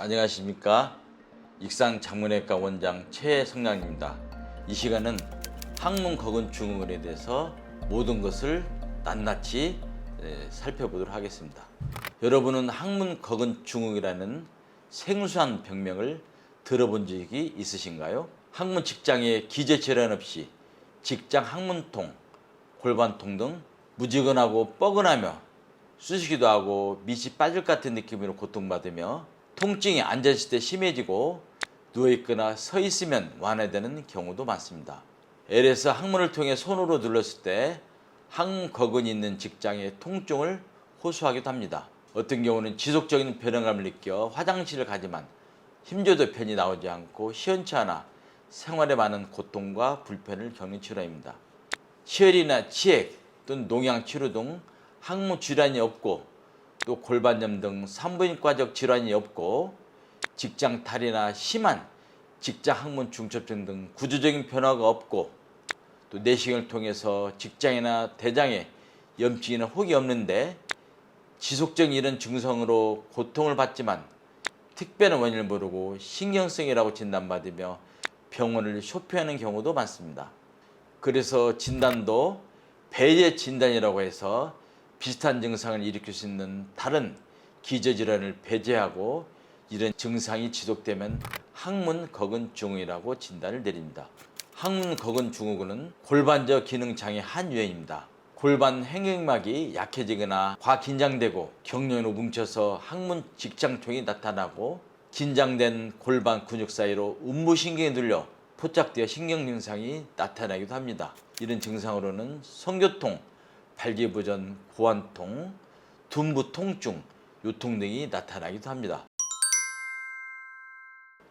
안녕하십니까. 익상장문외과 원장 최성량입니다. 이 시간은 항문거근증후군에 대해서 모든 것을 낱낱이 살펴보도록 하겠습니다. 여러분은 항문거근증후군이라는 생소한 병명을 들어본 적이 있으신가요? 항문 직장에 기저질환 없이 직장 항문통, 골반통 등 무지근하고 뻐근하며 쑤시기도 하고 밑이 빠질 것 같은 느낌으로 고통받으며 통증이 앉았을 때 심해지고 누워있거나 서 있으면 완화되는 경우도 많습니다. LS 항문을 통해 손으로 눌렀을 때 항문거근이 있는 직장의 통증을 호소하기도 합니다. 어떤 경우는 지속적인 변형감을 느껴 화장실을 가지만 힘줘도 편히 나오지 않고 시원찮아 생활에 많은 고통과 불편을 겪는 질환입니다. 치열이나 치액 또는 농양 치료 등 항문 질환이 없고 또 골반염 등 산부인과적 질환이 없고 직장 탈이나 심한 직장 항문 중첩증 등 구조적인 변화가 없고 또 내시경을 통해서 직장이나 대장에 염증이나 혹이 없는데 지속적인 이런 증상으로 고통을 받지만 특별한 원인을 모르고 신경성이라고 진단받으며 병원을 쇼핑하는 경우도 많습니다. 그래서 진단도 배제 진단이라고 해서 비슷한 증상을 일으킬 수 있는 다른 기저질환을 배제하고 이런 증상이 지속되면 항문거근증후군이라고 진단을 내립니다. 항문거근증후군은 골반저 기능장애 한 유형입니다. 골반 행경막이 약해지거나 과긴장되고 경련으로 뭉쳐서 항문 직장통이 나타나고 긴장된 골반 근육 사이로 운무신경이 눌려 포착되어 신경 증상이 나타나기도 합니다. 이런 증상으로는 성교통, 발기부전, 고환통, 둔부 통증, 요통 등이 나타나기도 합니다.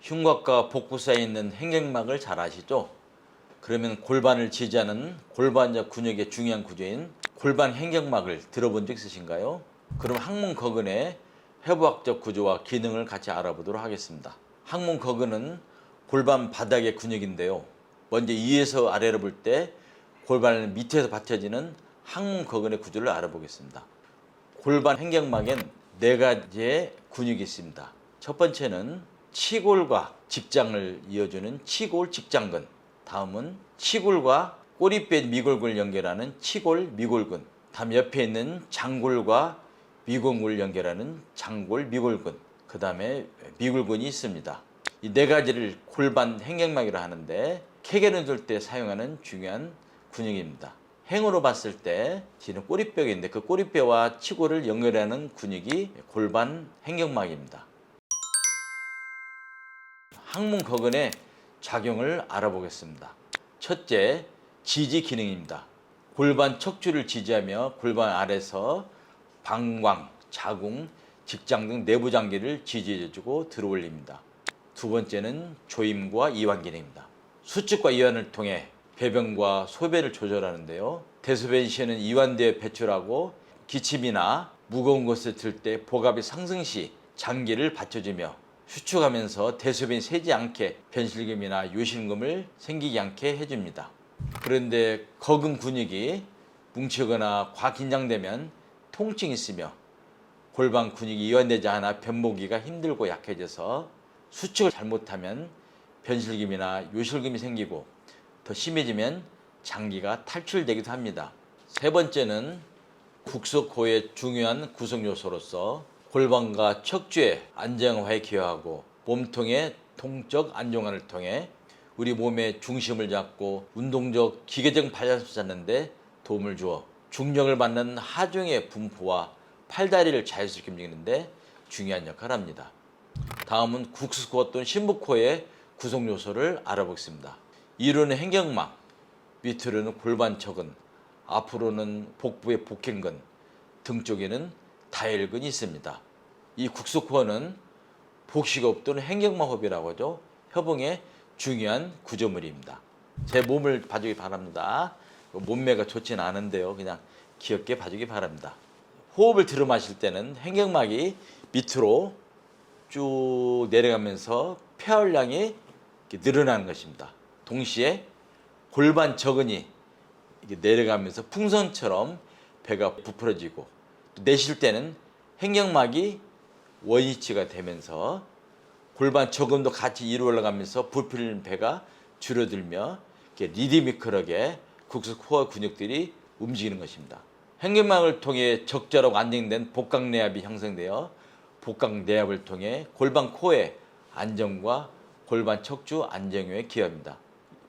흉곽과 복부 사이에 있는 행경막을 잘 아시죠? 그러면 골반을 지지하는 골반자 근육의 중요한 구조인 골반 행경막을 들어본 적 있으신가요? 그럼 항문거근의 해부학적 구조와 기능을 같이 알아보도록 하겠습니다. 항문거근은 골반 바닥의 근육인데요. 먼저 위에서 아래로 볼 때 골반 밑에서 받쳐지는 항문거근의 구조를 알아보겠습니다. 골반 행경막엔 네 가지의 근육이 있습니다. 첫 번째는 치골과 직장을 이어주는 치골 직장근, 다음은 치골과 꼬리뼈 미골근을 연결하는 치골 미골근, 다음 옆에 있는 장골과 미골근을 연결하는 장골 미골근, 그 다음에 미골근이 있습니다. 이 네 가지를 골반 행경막이라 하는데 케겔을 들 때 사용하는 중요한 근육입니다. 행으로 봤을 때 뒤는 꼬리뼈가 있는데 그 꼬리뼈와 치골을 연결하는 근육이 골반 행경막입니다. 항문거근의 작용을 알아보겠습니다. 첫째, 지지 기능입니다. 골반 척추를 지지하며 골반 아래서 방광, 자궁, 직장 등 내부 장기를 지지해주고 들어올립니다. 두 번째는 조임과 이완 기능입니다. 수축과 이완을 통해 배변과 소변을 조절하는데요. 대소변 시에는 이완되어 배출하고 기침이나 무거운 것을 들 때 복압이 상승 시 장기를 받쳐주며 수축하면서 대소변이 새지 않게 변실금이나 요실금을 생기지 않게 해줍니다. 그런데 거근 근육이 뭉치거나 과긴장되면 통증이 있으며 골반 근육이 이완되지 않아 변보기가 힘들고 약해져서 수축을 잘못하면 변실금이나 요실금이 생기고 더 심해지면 장기가 탈출되기도 합니다. 세 번째는 국소코의 중요한 구성 요소로서 골반과 척추의 안정화에 기여하고 몸통의 통적 안정화를 통해 우리 몸의 중심을 잡고 운동적 기계적 발전을 찾는 데 도움을 주어 중력을 받는 하중의 분포와 팔다리를 자연스럽게 움직이는 데 중요한 역할을 합니다. 다음은 국수코 또는 신부코의 구성 요소를 알아보겠습니다. 위로는 행경막, 밑으로는 골반척근, 앞으로는 복부의 복행근, 등 쪽에는 다혈근이 있습니다. 이 국소코어는 복식호흡 또는 행경막호흡이라고 하죠. 협응의 중요한 구조물입니다. 제 몸을 봐주기 바랍니다. 몸매가 좋지는 않은데요. 그냥 귀엽게 봐주기 바랍니다. 호흡을 들여 마실 때는 행경막이 밑으로 쭉 내려가면서 폐활량이 늘어나는 것입니다. 동시에 골반 저근이 내려가면서 풍선처럼 배가 부풀어지고 또 내쉴 때는 행경막이 원위치가 되면서 골반 저금도 같이 이루 올라가면서 부풀리는 배가 줄어들며 이렇게 리드미컬하게 국속 코어 근육들이 움직이는 것입니다. 횡격막을 통해 적절하고 안정된 복강내압이 형성되어 복강내압을 통해 골반 코어의 안정과 골반 척추 안정에 기여합니다.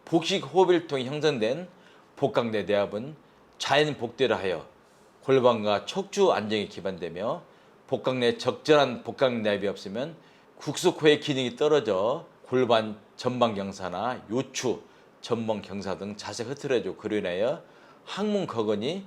복식 호흡을 통해 형성된 복강내 내압은 자연 복대를 하여 골반과 척추 안정에 기반되며 복강내 적절한 복강내압이 없으면 국속코의 기능이 떨어져 골반 전방 경사나 요추 전방 경사 등 자세가 흐트러지고 그로 인하여 항문 거근이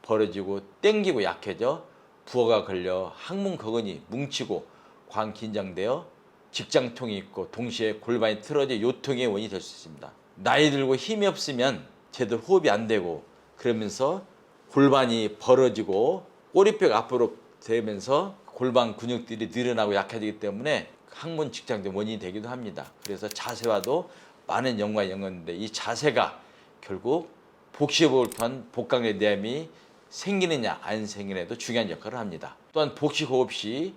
벌어지고 땡기고 약해져 부하가 걸려 항문 거근이 뭉치고 관 긴장되어 직장통이 있고 동시에 골반이 틀어져 요통의 원인이 될 수 있습니다. 나이 들고 힘이 없으면 제대로 호흡이 안 되고 그러면서 골반이 벌어지고 꼬리뼈가 앞으로 되면서 골반 근육들이 늘어나고 약해지기 때문에 항문 직장된 원인이 되기도 합니다. 그래서 자세와도 많은 연관이 연관인데 이 자세가 결국 복식호흡을 통한 복강내 내암이 생기느냐 안 생기느냐도 중요한 역할을 합니다. 또한 복식호흡 시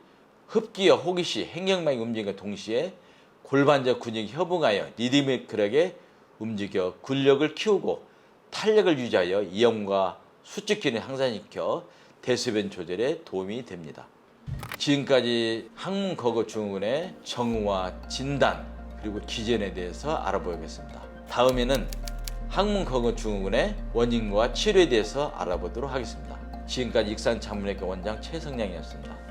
흡기와 호기시 횡격막이 움직임과 동시에 골반적 근육이 협응하여 리드미컬하게 움직여 근력을 키우고 탄력을 유지하여 이염과 수축 기능을 향상시켜 대소변 조절에 도움이 됩니다. 지금까지 항문 거거 증후군의 정의와 진단 그리고 기전에 대해서 알아보겠습니다. 다음에는 항문 거거 증후군의 원인과 치료에 대해서 알아보도록 하겠습니다. 지금까지 익산 장문외과 원장 최성량이었습니다.